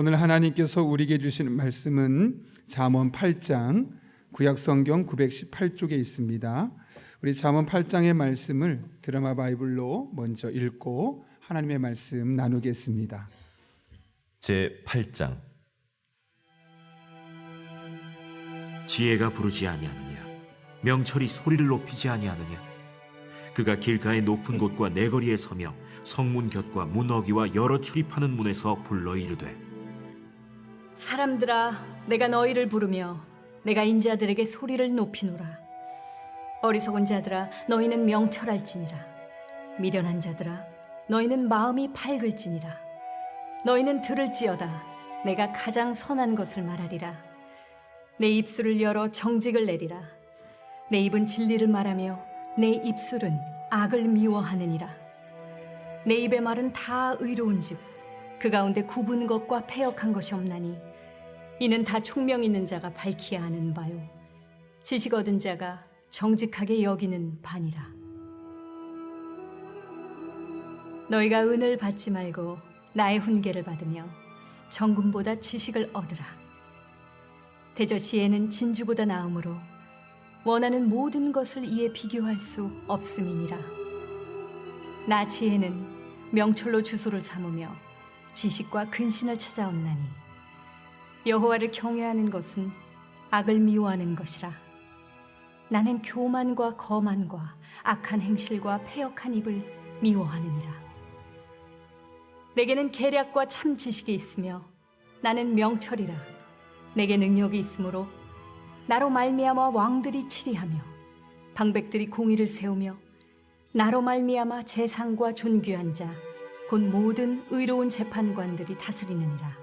오늘 하나님께서 우리에게 주시는 말씀은 잠언 8장 구약성경 918쪽에 있습니다. 우리 잠언 8장의 말씀을 드라마 바이블로 먼저 읽고 하나님의 말씀 나누겠습니다. 제 8장. 지혜가 부르지 아니하느냐? 명철이 소리를 높이지 아니하느냐? 그가 길가의 높은 곳과 내거리에 서며 성문 곁과 문어기와 여러 출입하는 문에서 불러 이르되, 사람들아, 내가 너희를 부르며 내가 인자들에게 소리를 높이노라. 어리석은 자들아, 너희는 명철할지니라. 미련한 자들아, 너희는 마음이 밝을지니라. 너희는 들을지어다. 내가 가장 선한 것을 말하리라. 내 입술을 열어 정직을 내리라. 내 입은 진리를 말하며 내 입술은 악을 미워하느니라. 내 입의 말은 다 의로운즉 그 가운데 굽은 것과 패역한 것이 없나니 이는 다 총명 있는 자가 밝히야 하는 바요 지식 얻은 자가 정직하게 여기는 바니라. 너희가 은을 받지 말고 나의 훈계를 받으며 정금보다 지식을 얻으라. 대저 지혜는 진주보다 나음으로 원하는 모든 것을 이에 비교할 수 없음이니라. 나 지혜는 명철로 주소를 삼으며 지식과 근신을 찾아옵나니 여호와를 경외하는 것은 악을 미워하는 것이라. 나는 교만과 거만과 악한 행실과 패역한 입을 미워하느니라. 내게는 계략과 참 지식이 있으며 나는 명철이라. 내게 능력이 있으므로 나로 말미암아 왕들이 치리하며 방백들이 공의를 세우며 나로 말미암아 재상과 존귀한 자 곧 모든 의로운 재판관들이 다스리느니라.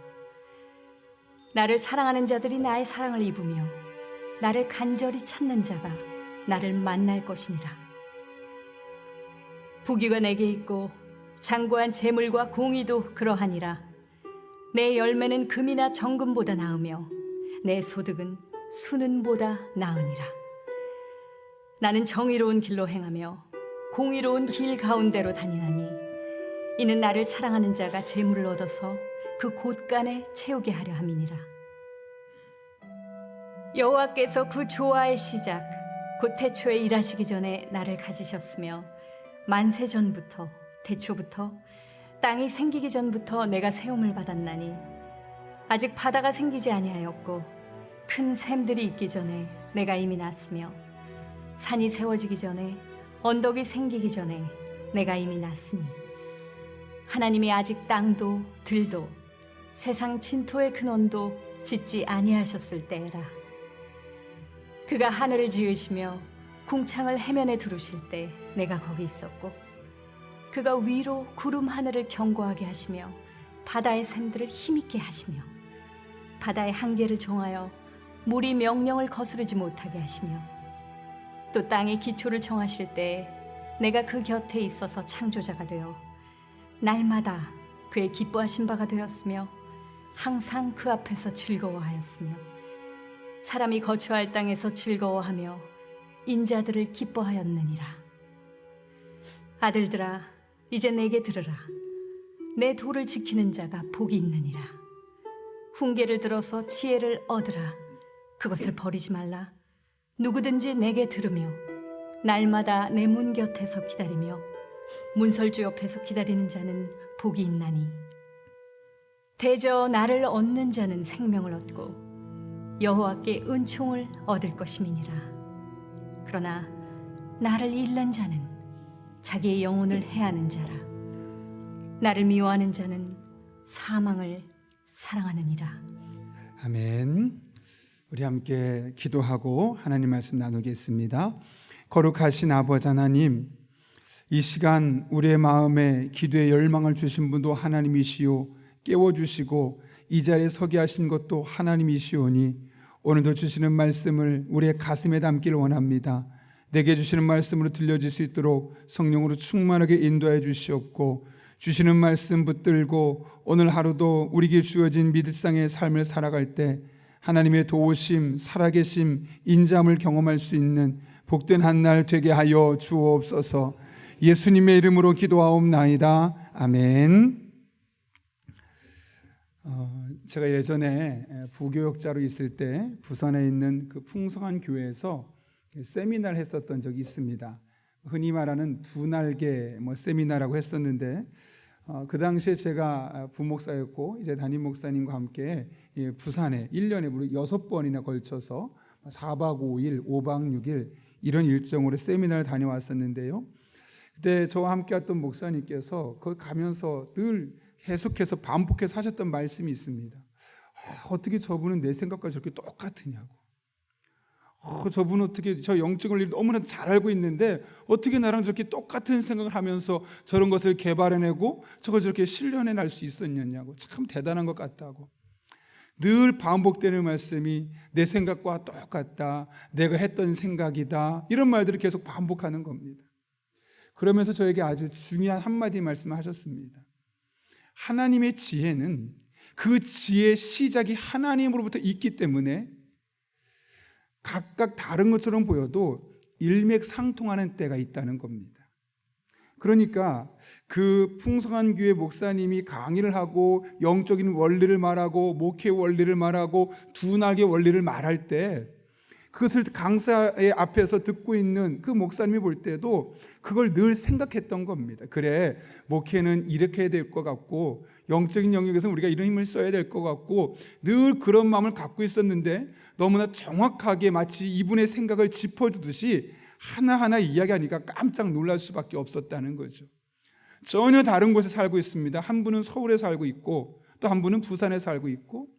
나를 사랑하는 자들이 나의 사랑을 입으며 나를 간절히 찾는 자가 나를 만날 것이니라. 부귀가 내게 있고 장구한 재물과 공의도 그러하니라. 내 열매는 금이나 정금보다 나으며 내 소득은 수는보다 나으니라. 나는 정의로운 길로 행하며 공의로운 길 가운데로 다니나니 이는 나를 사랑하는 자가 재물을 얻어서 그 곳간에 채우게 하려 함이니라. 여호와께서 그 조화의 시작 곧 태초에 일하시기 전에 나를 가지셨으며 만세 전부터 태초부터 땅이 생기기 전부터 내가 세움을 받았나니 아직 바다가 생기지 아니하였고 큰 샘들이 있기 전에 내가 이미 났으며 산이 세워지기 전에 언덕이 생기기 전에 내가 이미 났으니 하나님이 아직 땅도 들도 세상 진토의 근원도 짓지 아니하셨을 때라. 그가 하늘을 지으시며 궁창을 해면에 두르실 때 내가 거기 있었고 그가 위로 구름 하늘을 견고하게 하시며 바다의 샘들을 힘있게 하시며 바다의 한계를 정하여 물이 명령을 거스르지 못하게 하시며 또 땅의 기초를 정하실 때 내가 그 곁에 있어서 창조자가 되어 날마다 그의 기뻐하신 바가 되었으며 항상 그 앞에서 즐거워하였으며 사람이 거처할 땅에서 즐거워하며 인자들을 기뻐하였느니라. 아들들아, 이제 내게 들으라. 내 도를 지키는 자가 복이 있느니라. 훈계를 들어서 지혜를 얻으라. 그것을 버리지 말라. 누구든지 내게 들으며 날마다 내 문 곁에서 기다리며 문설주 옆에서 기다리는 자는 복이 있나니 대저 나를 얻는 자는 생명을 얻고 여호와께 은총을 얻을 것임이니라. 그러나 나를 잃는 자는 자기의 영혼을 해하는 자라. 나를 미워하는 자는 사망을 사랑하느니라. 아멘. 우리 함께 기도하고 하나님 말씀 나누겠습니다. 거룩하신 아버지 하나님, 이 시간 우리의 마음에 기도의 열망을 주신 분도 하나님이시오 깨워주시고 이 자리에 서게 하신 것도 하나님이시오니 오늘도 주시는 말씀을 우리의 가슴에 담기를 원합니다. 내게 주시는 말씀으로 들려질 수 있도록 성령으로 충만하게 인도해 주시옵고 주시는 말씀 붙들고 오늘 하루도 우리에게 주어진 믿음상의 삶을 살아갈 때 하나님의 도우심, 살아계심, 인자함을 경험할 수 있는 복된 한 날 되게 하여 주옵소서. 예수님의 이름으로 기도하옵나이다. 아멘. 제가 예전에 부교역자로 있을 때 부산에 있는 그 풍성한 교회에서 세미나를 했었던 적이 있습니다. 흔히 말하는 두 날개 세미나라고 했었는데 그 당시에 제가 부목사였고 이제 담임 목사님과 함께 부산에 1년에 무려 6번이나 걸쳐서 4박 5일, 5박 6일 이런 일정으로 세미나를 다녀왔었는데요. 그때 저와 함께 왔던 목사님께서 거기 가면서 늘 계속해서 반복해서 하셨던 말씀이 있습니다. 어떻게 저분은 내 생각과 저렇게 똑같으냐고. 저분은 어떻게 저 영적 원리를 너무나 잘 알고 있는데 어떻게 나랑 저렇게 똑같은 생각을 하면서 저런 것을 개발해내고 저걸 저렇게 실현해낼 수 있었느냐고. 참 대단한 것 같다고. 늘 반복되는 말씀이 내 생각과 똑같다, 내가 했던 생각이다, 이런 말들을 계속 반복하는 겁니다. 그러면서 저에게 아주 중요한 한마디 말씀을 하셨습니다. 하나님의 지혜는 그 지혜의 시작이 하나님으로부터 있기 때문에 각각 다른 것처럼 보여도 일맥상통하는 때가 있다는 겁니다. 그러니까 그 풍성한 교회 목사님이 강의를 하고 영적인 원리를 말하고 목회 원리를 말하고 두 날개 원리를 말할 때 그것을 강사의 앞에서 듣고 있는 그 목사님이 볼 때도 그걸 늘 생각했던 겁니다. 그래, 목회는 이렇게 해야 될 것 같고 영적인 영역에서 우리가 이런 힘을 써야 될 것 같고 늘 그런 마음을 갖고 있었는데 너무나 정확하게 마치 이분의 생각을 짚어주듯이 하나하나 이야기하니까 깜짝 놀랄 수밖에 없었다는 거죠. 전혀 다른 곳에 살고 있습니다. 한 분은 서울에 살고 있고 또 한 분은 부산에 살고 있고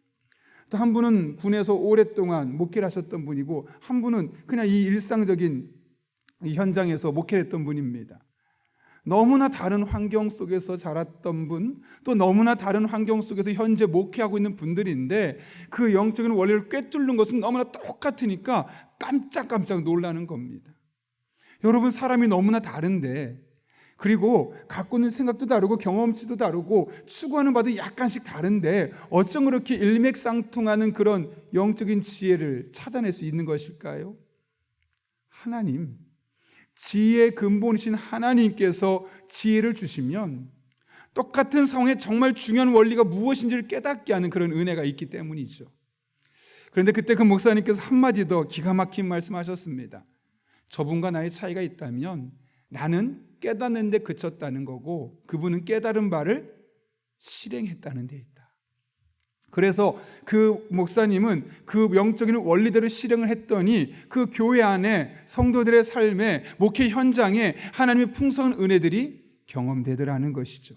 또 한 분은 군에서 오랫동안 목회를 하셨던 분이고 한 분은 그냥 이 일상적인 이 현장에서 목회를 했던 분입니다. 너무나 다른 환경 속에서 자랐던 분, 또 너무나 다른 환경 속에서 현재 목회하고 있는 분들인데 그 영적인 원리를 꿰뚫는 것은 너무나 똑같으니까 깜짝깜짝 놀라는 겁니다. 여러분, 사람이 너무나 다른데 그리고 갖고 있는 생각도 다르고 경험치도 다르고 추구하는 바도 약간씩 다른데 어쩜 그렇게 일맥상통하는 그런 영적인 지혜를 찾아낼 수 있는 것일까요? 하나님, 지혜의 근본이신 하나님께서 지혜를 주시면 똑같은 상황에 정말 중요한 원리가 무엇인지를 깨닫게 하는 그런 은혜가 있기 때문이죠. 그런데 그때 그 목사님께서 한마디 더 기가 막힌 말씀하셨습니다. 저분과 나의 차이가 있다면 나는 깨닫는 데 그쳤다는 거고 그분은 깨달은 바를 실행했다는 데 있다. 그래서 그 목사님은 그 영적인 원리대로 실행을 했더니 그 교회 안에 성도들의 삶에 목회 현장에 하나님의 풍성한 은혜들이 경험되더라는 것이죠.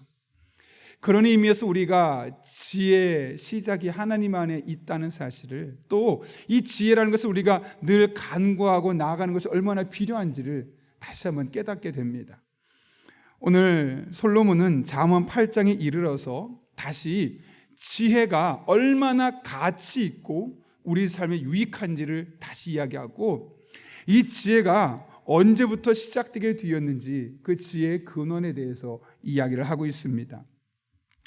그런 의미에서 우리가 지혜의 시작이 하나님 안에 있다는 사실을, 또 이 지혜라는 것을 우리가 늘 간구하고 나아가는 것이 얼마나 필요한지를 다시 한번 깨닫게 됩니다. 오늘 솔로몬은 잠언 8장에 이르러서 다시 지혜가 얼마나 가치 있고 우리 삶에 유익한지를 다시 이야기하고 이 지혜가 언제부터 시작되게 되었는지 그 지혜의 근원에 대해서 이야기를 하고 있습니다.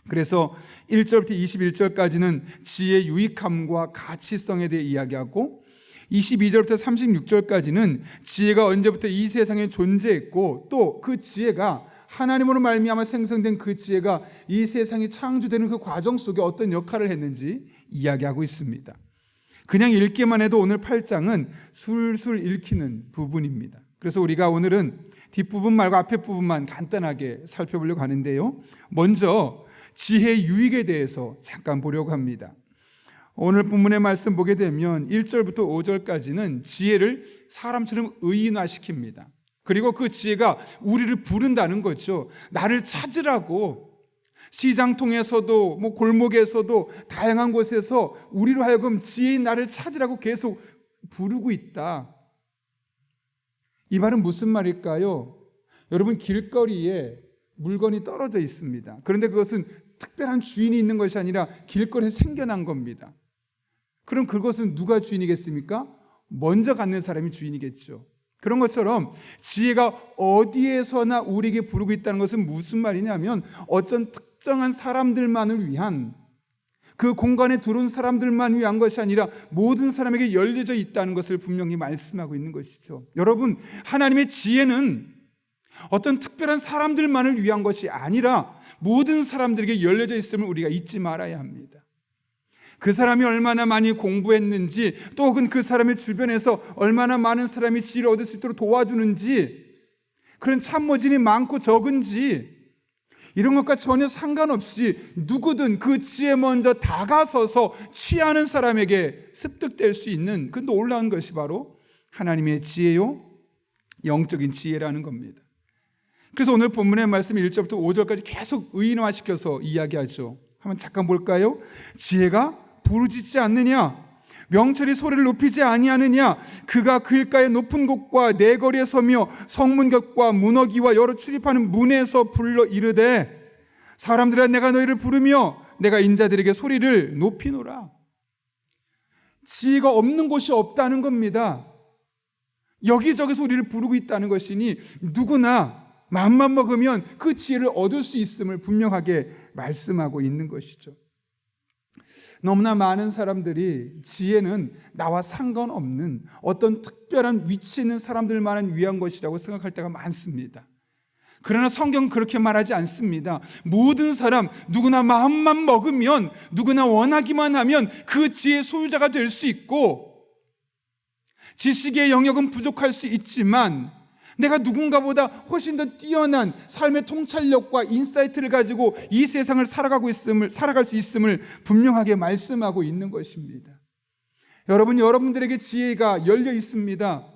그래서 1절부터 21절까지는 지혜의 유익함과 가치성에 대해 이야기하고 22절부터 36절까지는 지혜가 언제부터 이 세상에 존재했고 또 그 지혜가 하나님으로 말미암아 생성된 그 지혜가 이 세상이 창조되는 그 과정 속에 어떤 역할을 했는지 이야기하고 있습니다. 그냥 읽기만 해도 오늘 8장은 술술 읽히는 부분입니다. 그래서 우리가 오늘은 뒷부분 말고 앞에 부분만 간단하게 살펴보려고 하는데요. 먼저 지혜의 유익에 대해서 잠깐 보려고 합니다. 오늘 본문의 말씀 보게 되면 1절부터 5절까지는 지혜를 사람처럼 의인화시킵니다. 그리고 그 지혜가 우리를 부른다는 거죠. 나를 찾으라고. 시장통에서도 골목에서도 다양한 곳에서 우리로 하여금 지혜인 나를 찾으라고 계속 부르고 있다. 이 말은 무슨 말일까요? 여러분, 길거리에 물건이 떨어져 있습니다. 그런데 그것은 특별한 주인이 있는 것이 아니라 길거리에 생겨난 겁니다. 그럼 그것은 누가 주인이겠습니까? 먼저 갖는 사람이 주인이겠죠. 그런 것처럼 지혜가 어디에서나 우리에게 부르고 있다는 것은 무슨 말이냐면 어떤 특정한 사람들만을 위한, 그 공간에 들어온 사람들만 위한 것이 아니라 모든 사람에게 열려져 있다는 것을 분명히 말씀하고 있는 것이죠. 여러분, 하나님의 지혜는 어떤 특별한 사람들만을 위한 것이 아니라 모든 사람들에게 열려져 있음을 우리가 잊지 말아야 합니다. 그 사람이 얼마나 많이 공부했는지, 또 혹은 그 사람의 주변에서 얼마나 많은 사람이 지혜를 얻을 수 있도록 도와주는지, 그런 참모진이 많고 적은지, 이런 것과 전혀 상관없이 누구든 그 지혜 먼저 다가서서 취하는 사람에게 습득될 수 있는 그 놀라운 것이 바로 하나님의 지혜요, 영적인 지혜라는 겁니다. 그래서 오늘 본문의 말씀 1절부터 5절까지 계속 의인화시켜서 이야기하죠. 한번 잠깐 볼까요? 지혜가 부르짖지 않느냐? 명철이 소리를 높이지 아니하느냐? 그가 길가의 높은 곳과 내거리에 서며 성문 곁과 문어기와 여러 출입하는 문에서 불러 이르되 사람들아 내가 너희를 부르며 내가 인자들에게 소리를 높이노라. 지혜가 없는 곳이 없다는 겁니다. 여기저기서 우리를 부르고 있다는 것이니 누구나 마음만 먹으면 그 지혜를 얻을 수 있음을 분명하게 말씀하고 있는 것이죠. 너무나 많은 사람들이 지혜는 나와 상관없는 어떤 특별한 위치 있는 사람들만을 위한 것이라고 생각할 때가 많습니다. 그러나 성경은 그렇게 말하지 않습니다. 모든 사람, 누구나 마음만 먹으면, 누구나 원하기만 하면 그 지혜의 소유자가 될 수 있고, 지식의 영역은 부족할 수 있지만 내가 누군가보다 훨씬 더 뛰어난 삶의 통찰력과 인사이트를 가지고 이 세상을 살아갈 수 있음을 분명하게 말씀하고 있는 것입니다. 여러분들에게 지혜가 열려 있습니다.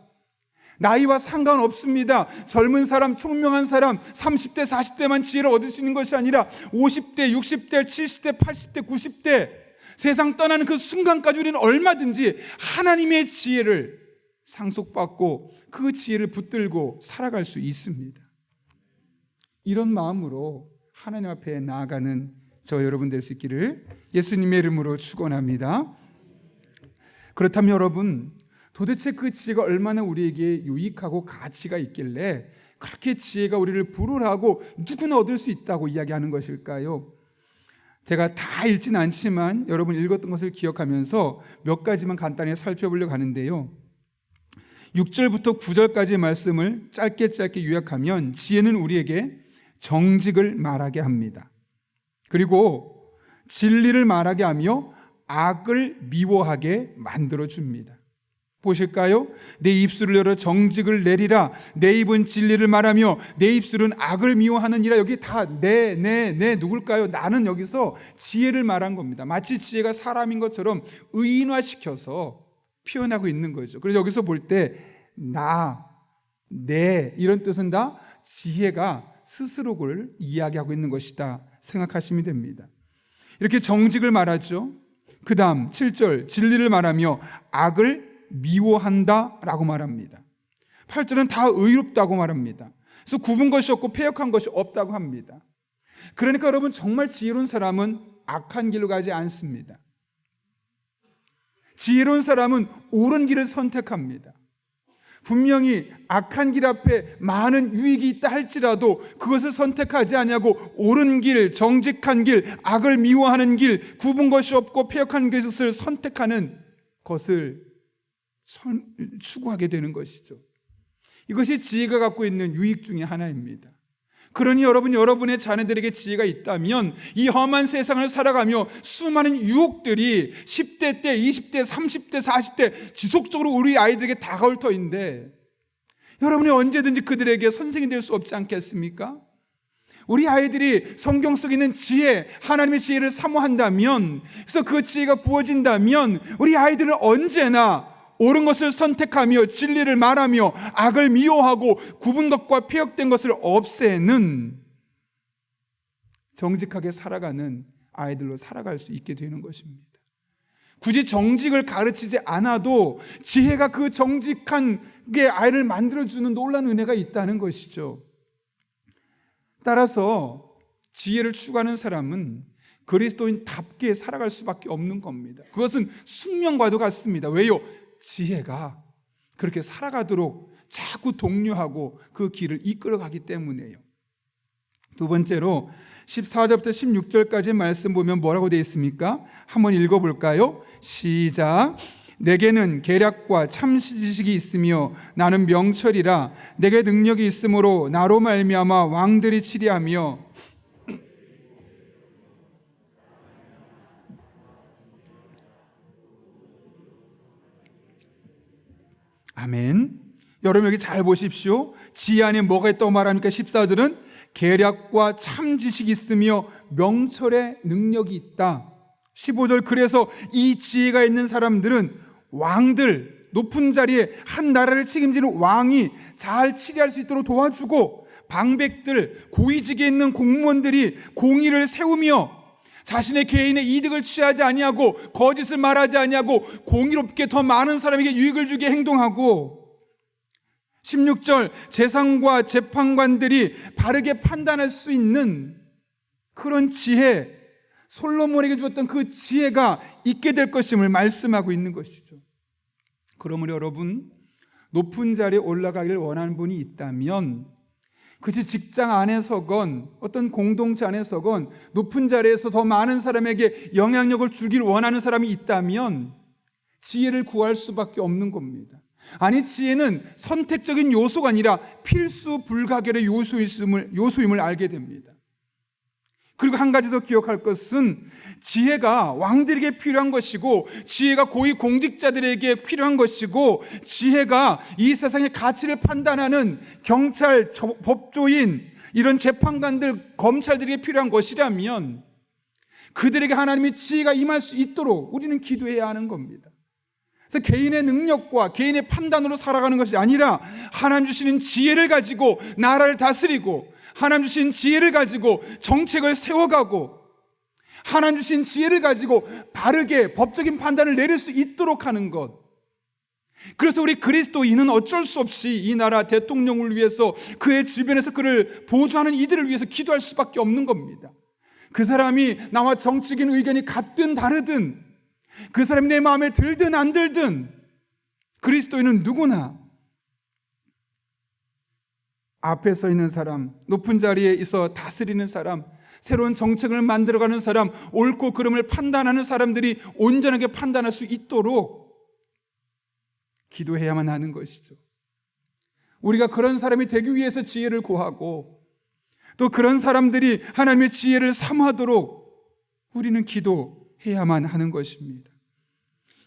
나이와 상관없습니다. 젊은 사람, 총명한 사람, 30대, 40대만 지혜를 얻을 수 있는 것이 아니라 50대, 60대, 70대, 80대, 90대 세상 떠나는 그 순간까지 우리는 얼마든지 하나님의 지혜를 상속받고 그 지혜를 붙들고 살아갈 수 있습니다. 이런 마음으로 하나님 앞에 나아가는 저 여러분 될 수 있기를 예수님의 이름으로 축원합니다. 그렇다면 여러분, 도대체 그 지혜가 얼마나 우리에게 유익하고 가치가 있길래 그렇게 지혜가 우리를 불을하고 누구나 얻을 수 있다고 이야기하는 것일까요? 제가 다 읽진 않지만 여러분 읽었던 것을 기억하면서 몇 가지만 간단히 살펴보려고 하는데요. 6절부터 9절까지의 말씀을 짧게 요약하면 지혜는 우리에게 정직을 말하게 합니다. 그리고 진리를 말하게 하며 악을 미워하게 만들어줍니다. 보실까요? 내 입술을 열어 정직을 내리라. 내 입은 진리를 말하며 내 입술은 악을 미워하느니라. 여기 다 내 누굴까요? 나는 여기서 지혜를 말한 겁니다. 마치 지혜가 사람인 것처럼 의인화시켜서 표현하고 있는 거죠. 그래서 여기서 볼 때 내 이런 뜻은 다 지혜가 스스로를 이야기하고 있는 것이다 생각하시면 됩니다. 이렇게 정직을 말하죠. 그 다음 7절 진리를 말하며 악을 미워한다라고 말합니다. 8절은 다 의롭다고 말합니다. 그래서 굽은 것이 없고 패역한 것이 없다고 합니다. 그러니까 여러분 정말 지혜로운 사람은 악한 길로 가지 않습니다. 지혜로운 사람은 옳은 길을 선택합니다. 분명히 악한 길 앞에 많은 유익이 있다 할지라도 그것을 선택하지 아니하고 옳은 길, 정직한 길, 악을 미워하는 길, 굽은 것이 없고 패역한 것을 선택하는 것을 추구하게 되는 것이죠. 이것이 지혜가 갖고 있는 유익 중에 하나입니다. 그러니 여러분의 자녀들에게 지혜가 있다면 이 험한 세상을 살아가며 수많은 유혹들이 10대 때, 20대, 30대, 40대 지속적으로 우리 아이들에게 다가올 터인데 여러분이 언제든지 그들에게 선생이 될 수 없지 않겠습니까? 우리 아이들이 성경 속에 있는 지혜, 하나님의 지혜를 사모한다면, 그래서 그 지혜가 부어진다면 우리 아이들은 언제나 옳은 것을 선택하며 진리를 말하며 악을 미워하고 굽은 것과 패역된 것을 없애는 정직하게 살아가는 아이들로 살아갈 수 있게 되는 것입니다. 굳이 정직을 가르치지 않아도 지혜가 그 정직한 게 아이를 만들어주는 놀라운 은혜가 있다는 것이죠. 따라서 지혜를 추구하는 사람은 그리스도인답게 살아갈 수밖에 없는 겁니다. 그것은 숙명과도 같습니다. 왜요? 지혜가 그렇게 살아가도록 자꾸 독려하고 그 길을 이끌어가기 때문에요. 두 번째로 14절부터 16절까지 말씀 보면 뭐라고 되어 있습니까? 한번 읽어볼까요? 시작. 내게는 계략과 참 지식이 있으며 나는 명철이라. 내게 능력이 있으므로 나로 말미암아 왕들이 치리하며 아멘. 여러분 여기 잘 보십시오. 지혜 안에 뭐가 있다고 말합니까? 14절은 계략과 참 지식이 있으며 명철의 능력이 있다. 15절, 그래서 이 지혜가 있는 사람들은 왕들, 높은 자리에 한 나라를 책임지는 왕이 잘 치리할 수 있도록 도와주고, 방백들, 고위직에 있는 공무원들이 공의를 세우며 자신의 개인의 이득을 취하지 아니하고 거짓을 말하지 아니하고 공의롭게 더 많은 사람에게 유익을 주게 행동하고, 16절, 재상과 재판관들이 바르게 판단할 수 있는 그런 지혜, 솔로몬에게 주었던 그 지혜가 있게 될 것임을 말씀하고 있는 것이죠. 그러므로 여러분, 높은 자리에 올라가기를 원하는 분이 있다면, 그것이 직장 안에서건 어떤 공동체 안에서건 높은 자리에서 더 많은 사람에게 영향력을 주기를 원하는 사람이 있다면 지혜를 구할 수밖에 없는 겁니다. 아니, 지혜는 선택적인 요소가 아니라 필수 불가결의 요소임을 알게 됩니다. 그리고 한 가지 더 기억할 것은, 지혜가 왕들에게 필요한 것이고, 지혜가 고위 공직자들에게 필요한 것이고, 지혜가 이 세상의 가치를 판단하는 경찰, 법조인, 이런 재판관들, 검찰들에게 필요한 것이라면 그들에게 하나님의 지혜가 임할 수 있도록 우리는 기도해야 하는 겁니다. 그래서 개인의 능력과 개인의 판단으로 살아가는 것이 아니라 하나님 주시는 지혜를 가지고 나라를 다스리고, 하나님 주신 지혜를 가지고 정책을 세워가고, 하나님 주신 지혜를 가지고 바르게 법적인 판단을 내릴 수 있도록 하는 것. 그래서 우리 그리스도인은 어쩔 수 없이 이 나라 대통령을 위해서, 그의 주변에서 그를 보좌하는 이들을 위해서 기도할 수밖에 없는 겁니다. 그 사람이 나와 정치적인 의견이 같든 다르든, 그 사람이 내 마음에 들든 안 들든, 그리스도인은 누구나 앞에 서 있는 사람, 높은 자리에 있어 다스리는 사람, 새로운 정책을 만들어가는 사람, 옳고 그름을 판단하는 사람들이 온전하게 판단할 수 있도록 기도해야만 하는 것이죠. 우리가 그런 사람이 되기 위해서 지혜를 구하고, 또 그런 사람들이 하나님의 지혜를 삼하도록 우리는 기도해야만 하는 것입니다.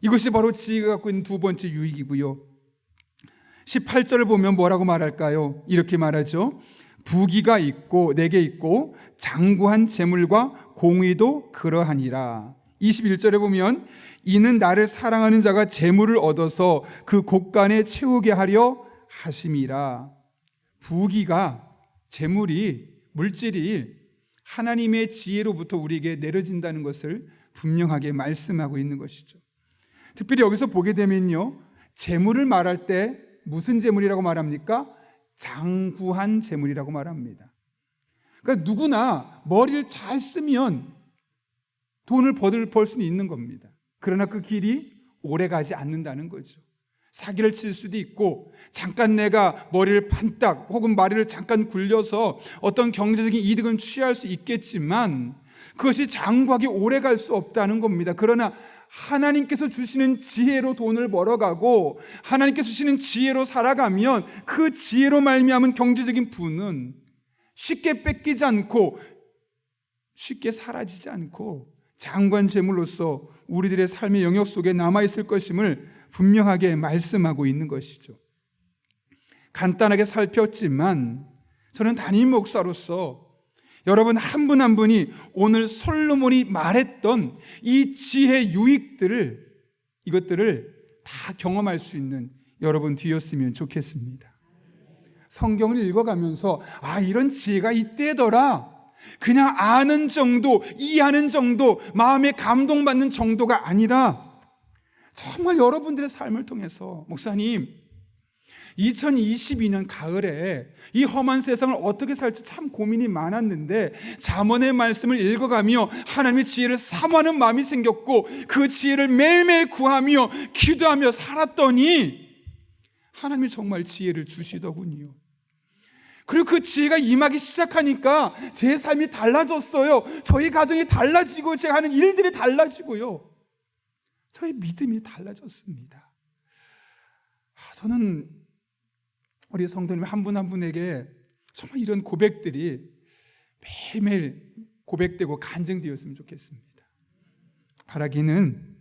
이것이 바로 지혜가 갖고 있는 두 번째 유익이고요. 18절을 보면 뭐라고 말할까요? 이렇게 말하죠. 부귀가 있고 내게 있고 장구한 재물과 공의도 그러하니라. 21절에 보면 이는 나를 사랑하는 자가 재물을 얻어서 그 곳간에 채우게 하려 하심이라. 부귀가, 재물이, 물질이 하나님의 지혜로부터 우리에게 내려진다는 것을 분명하게 말씀하고 있는 것이죠. 특별히 여기서 보게 되면요, 재물을 말할 때 무슨 재물이라고 말합니까? 장구한 재물이라고 말합니다. 그러니까 누구나 머리를 잘 쓰면 돈을 벌 수는 있는 겁니다. 그러나 그 길이 오래 가지 않는다는 거죠. 사기를 칠 수도 있고, 잠깐 내가 머리를 반딱 혹은 머리를 잠깐 굴려서 어떤 경제적인 이득은 취할 수 있겠지만 그것이 장구하게 오래 갈 수 없다는 겁니다. 그러나 하나님께서 주시는 지혜로 돈을 벌어가고 하나님께서 주시는 지혜로 살아가면 그 지혜로 말미암은 경제적인 부는 쉽게 뺏기지 않고 쉽게 사라지지 않고 장관 재물로서 우리들의 삶의 영역 속에 남아있을 것임을 분명하게 말씀하고 있는 것이죠. 간단하게 살폈지만 저는 담임 목사로서 여러분 한 분 한 분이 오늘 솔로몬이 말했던 이 지혜 유익들을, 이것들을 다 경험할 수 있는 여러분 되었으면 좋겠습니다. 성경을 읽어가면서 이런 지혜가 이때더라, 그냥 아는 정도, 이해하는 정도, 마음에 감동받는 정도가 아니라 정말 여러분들의 삶을 통해서, 목사님 2022년 가을에 이 험한 세상을 어떻게 살지 참 고민이 많았는데 잠언의 말씀을 읽어가며 하나님의 지혜를 사모하는 마음이 생겼고 그 지혜를 매일매일 구하며 기도하며 살았더니 하나님이 정말 지혜를 주시더군요. 그리고 그 지혜가 임하기 시작하니까 제 삶이 달라졌어요. 저희 가정이 달라지고 제가 하는 일들이 달라지고요, 저희 믿음이 달라졌습니다. 저는 우리 성도님 한 분 한 분에게 정말 이런 고백들이 매일매일 고백되고 간증되었으면 좋겠습니다. 바라기는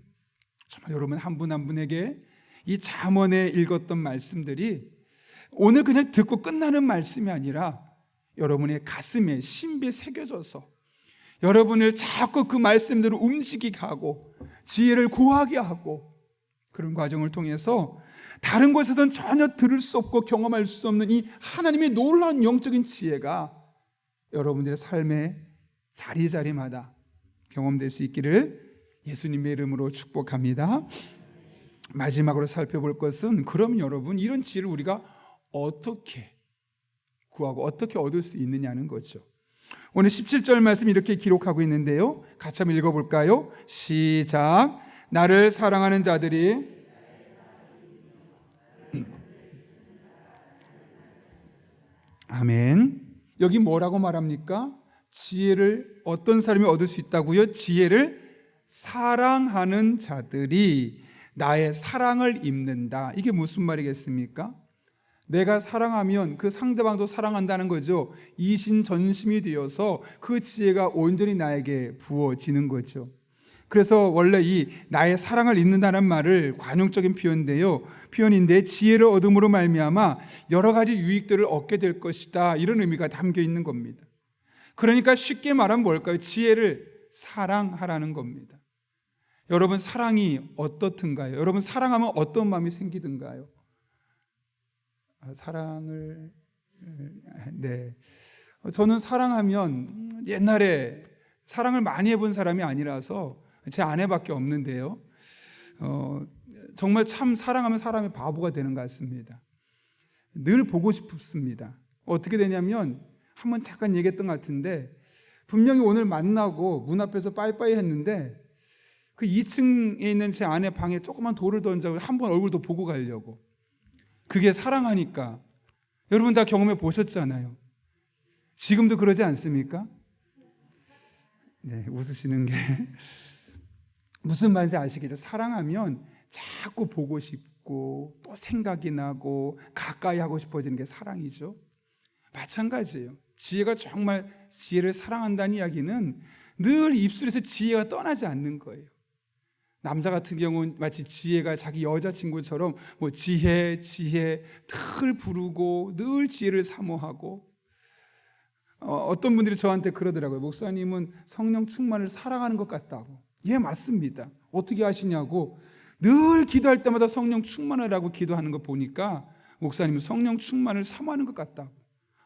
정말 여러분 한 분 한 분에게 이 잠언에 읽었던 말씀들이 오늘 그냥 듣고 끝나는 말씀이 아니라 여러분의 가슴에 심비에 새겨져서 여러분을 자꾸 그 말씀대로 움직이게 하고 지혜를 구하게 하고, 그런 과정을 통해서 다른 곳에서는 전혀 들을 수 없고 경험할 수 없는 이 하나님의 놀라운 영적인 지혜가 여러분들의 삶의 자리자리마다 경험될 수 있기를 예수님의 이름으로 축복합니다. 마지막으로 살펴볼 것은, 그럼 여러분 이런 지혜를 우리가 어떻게 구하고 어떻게 얻을 수 있느냐는 거죠. 오늘 17절 말씀 이렇게 기록하고 있는데요, 같이 한번 읽어볼까요? 시작. 나를 사랑하는 자들이 아멘. 여기 뭐라고 말합니까? 지혜를 어떤 사람이 얻을 수 있다고요? 지혜를 사랑하는 자들이 나의 사랑을 입는다. 이게 무슨 말이겠습니까? 내가 사랑하면 그 상대방도 사랑한다는 거죠. 이신전심이 되어서 그 지혜가 온전히 나에게 부어지는 거죠. 그래서 원래 이 나의 사랑을 입는다는 말을 관용적인 표현인데 지혜를 얻음으로 말미암아 여러 가지 유익들을 얻게 될 것이다, 이런 의미가 담겨 있는 겁니다. 그러니까 쉽게 말하면 뭘까요? 지혜를 사랑하라는 겁니다. 여러분 사랑이 어떻든가요? 여러분 사랑하면 어떤 마음이 생기든가요? 사랑을 저는 사랑하면 옛날에 사랑을 많이 해본 사람이 아니라서 제 아내밖에 없는데요, 정말 참 사랑하면 사람이 바보가 되는 것 같습니다. 늘 보고 싶습니다. 어떻게 되냐면 한번 잠깐 얘기했던 것 같은데, 분명히 오늘 만나고 문 앞에서 빠이빠이 했는데 그 2층에 있는 제 아내 방에 조그만 돌을 던져 한번 얼굴도 보고 가려고. 그게 사랑하니까. 여러분 다 경험해 보셨잖아요. 지금도 그러지 않습니까? 네, 웃으시는 게 무슨 말인지 아시겠죠? 사랑하면 자꾸 보고 싶고 또 생각이 나고 가까이 하고 싶어지는 게 사랑이죠. 마찬가지예요. 지혜가 정말 지혜를 사랑한다는 이야기는 늘 입술에서 지혜가 떠나지 않는 거예요. 남자 같은 경우는 마치 지혜가 자기 여자친구처럼 뭐 지혜 늘 부르고 늘 지혜를 사모하고, 어떤 분들이 저한테 그러더라고요. 목사님은 성령 충만을 사랑하는 것 같다고. 예, 맞습니다. 어떻게 아시냐고. 늘 기도할 때마다 성령 충만을 하고 기도하는 거 보니까 목사님은 성령 충만을 사모하는 것 같다고.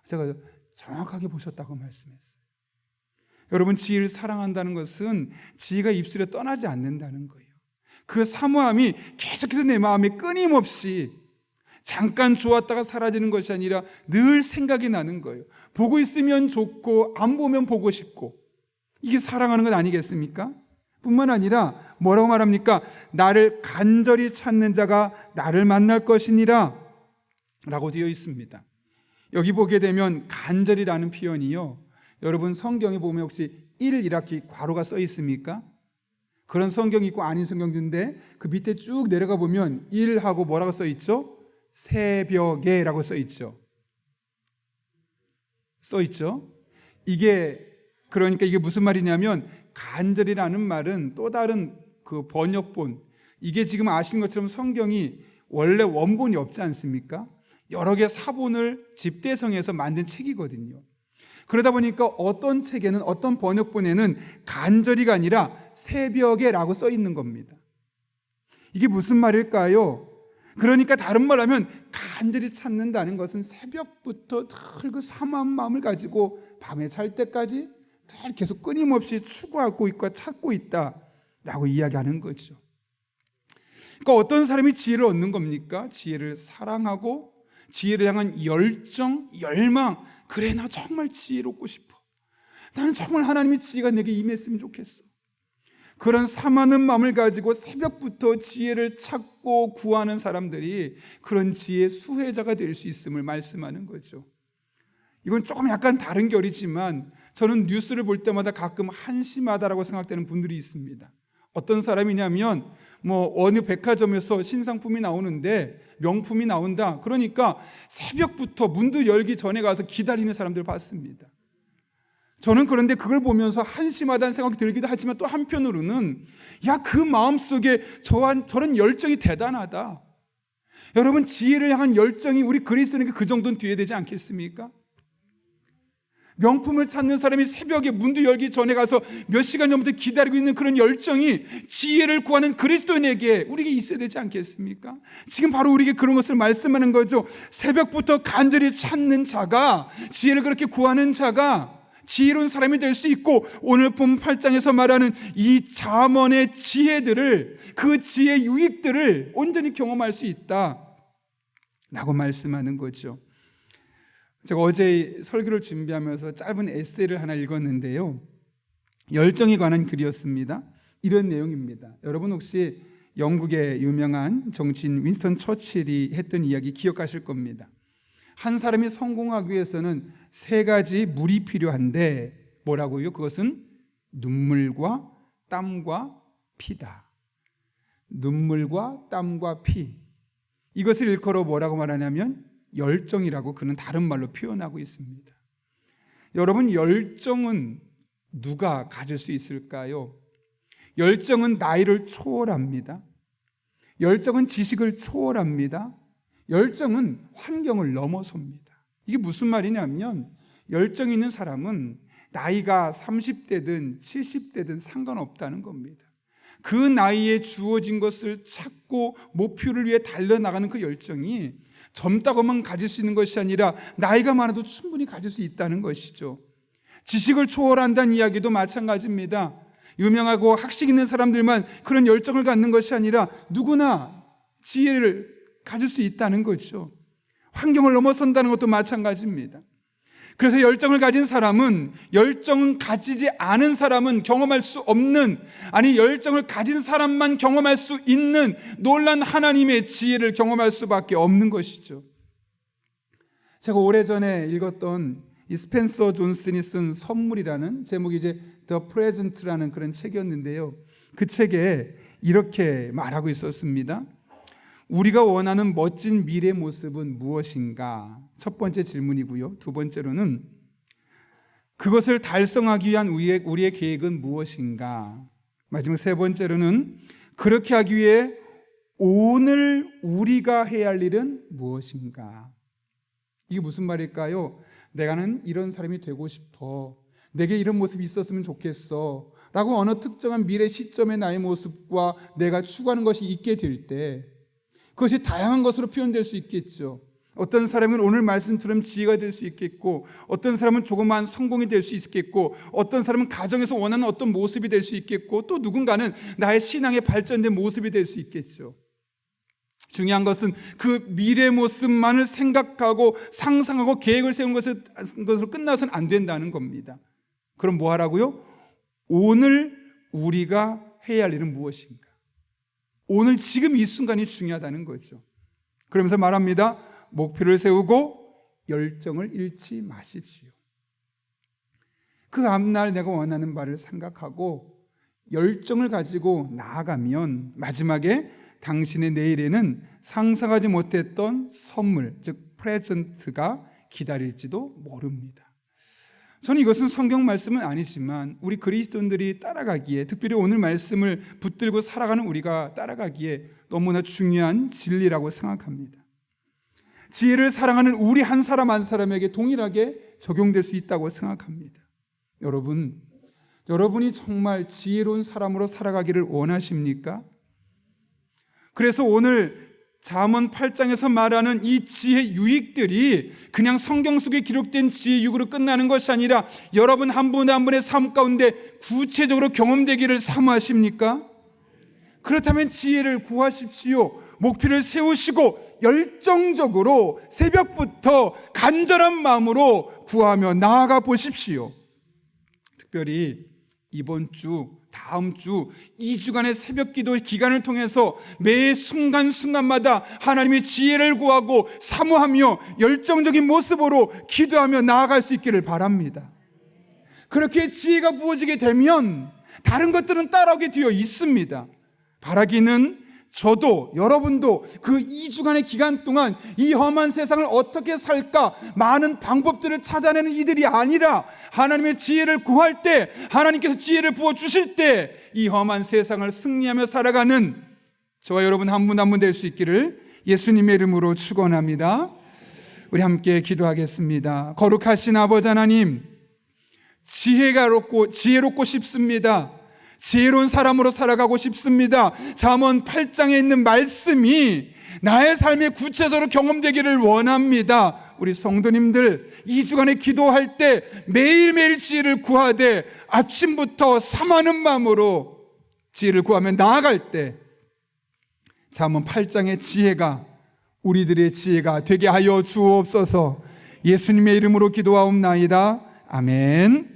제가 정확하게 보셨다고 말씀했어요. 여러분 지혜를 사랑한다는 것은 지혜가 입술에 떠나지 않는다는 거예요. 그 사모함이 계속해서 내 마음에 끊임없이 잠깐 좋았다가 사라지는 것이 아니라 늘 생각이 나는 거예요. 보고 있으면 좋고 안 보면 보고 싶고, 이게 사랑하는 것 아니겠습니까? 뿐만 아니라 뭐라고 말합니까? 나를 간절히 찾는 자가 나를 만날 것이니라 라고 되어 있습니다. 여기 보게 되면 간절이라는 표현이요, 여러분 성경에 보면 혹시 1이라기 괄호가 써 있습니까? 그런 성경이 있고 아닌 성경도 있는데 그 밑에 쭉 내려가 보면 1하고 뭐라고 써 있죠? 새벽에 라고 써 있죠. 그러니까 이게 무슨 말이냐면, 간절이라는 말은 또 다른 그 번역본, 이게 지금 아시는 것처럼 성경이 원래 원본이 없지 않습니까? 여러 개 사본을 집대성해서 만든 책이거든요. 그러다 보니까 어떤 책에는, 어떤 번역본에는 간절히가 아니라 새벽에라고 써 있는 겁니다. 이게 무슨 말일까요? 그러니까 다른 말로 하면 간절히 찾는다는 것은 새벽부터 늘 그 사모한 마음을 가지고 밤에 잘 때까지 늘 계속 끊임없이 추구하고 있고 찾고 있다라고 이야기하는 거죠. 그러니까 어떤 사람이 지혜를 얻는 겁니까? 지혜를 사랑하고 지혜를 향한 열정, 열망. 그래, 나 정말 지혜롭고 싶어. 나는 정말 하나님의 지혜가 내게 임했으면 좋겠어. 그런 사모하는 마음을 가지고 새벽부터 지혜를 찾고 구하는 사람들이 그런 지혜의 수혜자가 될 수 있음을 말씀하는 거죠. 이건 조금 약간 다른 결이지만 저는 뉴스를 볼 때마다 가끔 한심하다라고 생각되는 분들이 있습니다. 어떤 사람이냐면 어느 백화점에서 신상품이 나오는데, 명품이 나온다. 그러니까 새벽부터 문도 열기 전에 가서 기다리는 사람들을 봤습니다. 저는 그런데 그걸 보면서 한심하다는 생각이 들기도 하지만 또 한편으로는 야, 그 마음속에 저런 열정이 대단하다. 여러분, 지혜를 향한 열정이 우리 그리스도인에게 그 정도는 뒤에 되지 않겠습니까? 명품을 찾는 사람이 새벽에 문도 열기 전에 가서 몇 시간 전부터 기다리고 있는 그런 열정이 지혜를 구하는 그리스도인에게 우리에게 있어야 되지 않겠습니까? 지금 바로 우리에게 그런 것을 말씀하는 거죠. 새벽부터 간절히 찾는 자가, 지혜를 그렇게 구하는 자가 지혜로운 사람이 될 수 있고, 오늘 본 8장에서 말하는 이 잠언의 지혜들을, 그 지혜의 유익들을 온전히 경험할 수 있다 라고 말씀하는 거죠. 제가 어제 설교를 준비하면서 짧은 에세이를 하나 읽었는데요, 열정에 관한 글이었습니다. 이런 내용입니다. 여러분 혹시 영국의 유명한 정치인 윈스턴 처칠이 했던 이야기 기억하실 겁니다. 한 사람이 성공하기 위해서는 3가지 물이 필요한데 뭐라고요? 그것은 눈물과 땀과 피다. 눈물과 땀과 피. 이것을 일컬어 뭐라고 말하냐면 열정이라고 그는 다른 말로 표현하고 있습니다. 여러분, 열정은 누가 가질 수 있을까요? 열정은 나이를 초월합니다. 열정은 지식을 초월합니다. 열정은 환경을 넘어섭니다. 이게 무슨 말이냐면, 열정 있는 사람은 나이가 30대든 70대든 상관없다는 겁니다. 그 나이에 주어진 것을 찾고 목표를 위해 달려나가는 그 열정이 젊다고만 가질 수 있는 것이 아니라 나이가 많아도 충분히 가질 수 있다는 것이죠. 지식을 초월한다는 이야기도 마찬가지입니다. 유명하고 학식 있는 사람들만 그런 열정을 갖는 것이 아니라 누구나 지혜를 가질 수 있다는 거죠. 환경을 넘어선다는 것도 마찬가지입니다. 그래서 열정을 가진 사람은, 열정은 가지지 않은 사람은 경험할 수 없는, 아니 열정을 가진 사람만 경험할 수 있는 놀란 하나님의 지혜를 경험할 수밖에 없는 것이죠. 제가 오래전에 읽었던 이 스펜서 존슨이 쓴 선물이라는 제목이 이제 The Present라는 그런 책이었는데요, 그 책에 이렇게 말하고 있었습니다. 우리가 원하는 멋진 미래 모습은 무엇인가? 첫 번째 질문이고요. 두 번째로는 그것을 달성하기 위한 우리의 계획은 무엇인가? 마지막 세 번째로는 그렇게 하기 위해 오늘 우리가 해야 할 일은 무엇인가? 이게 무슨 말일까요? 내가는 이런 사람이 되고 싶어. 내게 이런 모습이 있었으면 좋겠어. 라고 어느 특정한 미래 시점의 나의 모습과 내가 추구하는 것이 있게 될 때, 그것이 다양한 것으로 표현될 수 있겠죠. 어떤 사람은 오늘 말씀처럼 지혜가 될 수 있겠고, 어떤 사람은 조그마한 성공이 될 수 있겠고, 어떤 사람은 가정에서 원하는 어떤 모습이 될 수 있겠고, 또 누군가는 나의 신앙의 발전된 모습이 될 수 있겠죠. 중요한 것은 그 미래 모습만을 생각하고 상상하고 계획을 세운 것으로 끝나서는 안 된다는 겁니다. 그럼 뭐 하라고요? 오늘 우리가 해야 할 일은 무엇인가? 오늘 지금 이 순간이 중요하다는 거죠. 그러면서 말합니다. 목표를 세우고 열정을 잃지 마십시오. 그 앞날 내가 원하는 바를 생각하고 열정을 가지고 나아가면 마지막에 당신의 내일에는 상상하지 못했던 선물, 즉 프레젠트가 기다릴지도 모릅니다. 저는 이것은 성경 말씀은 아니지만 우리 그리스도인들이 따라가기에, 특별히 오늘 말씀을 붙들고 살아가는 우리가 따라가기에 너무나 중요한 진리라고 생각합니다. 지혜를 사랑하는 우리 한 사람 한 사람에게 동일하게 적용될 수 있다고 생각합니다. 여러분이 정말 지혜로운 사람으로 살아가기를 원하십니까? 그래서 오늘 잠언 8장에서 말하는 이 지혜 유익들이 그냥 성경 속에 기록된 지혜 유익으로 끝나는 것이 아니라 여러분 한 분 한 분의 삶 가운데 구체적으로 경험되기를 사모하십니까? 그렇다면 지혜를 구하십시오. 목표를 세우시고 열정적으로 새벽부터 간절한 마음으로 구하며 나아가 보십시오. 특별히 이번 주, 다음 주 2주간의 새벽 기도 기간을 통해서 매 순간순간마다 하나님의 지혜를 구하고 사모하며 열정적인 모습으로 기도하며 나아갈 수 있기를 바랍니다. 그렇게 지혜가 부어지게 되면 다른 것들은 따라오게 되어 있습니다. 바라기는 저도 여러분도 그 2주간의 기간 동안 이 험한 세상을 어떻게 살까 많은 방법들을 찾아내는 이들이 아니라 하나님의 지혜를 구할 때, 하나님께서 지혜를 부어주실 때 이 험한 세상을 승리하며 살아가는 저와 여러분 한 분 한 분 될 수 있기를 예수님의 이름으로 축원합니다. 우리 함께 기도하겠습니다. 거룩하신 아버지 하나님, 지혜롭고 싶습니다. 지혜로운 사람으로 살아가고 싶습니다. 잠언 8장에 있는 말씀이 나의 삶에 구체적으로 경험되기를 원합니다. 우리 성도님들 2주간에 기도할 때 매일매일 지혜를 구하되 아침부터 삼하는 마음으로 지혜를 구하며 나아갈 때 잠언 8장의 지혜가 우리들의 지혜가 되게 하여 주옵소서. 예수님의 이름으로 기도하옵나이다. 아멘.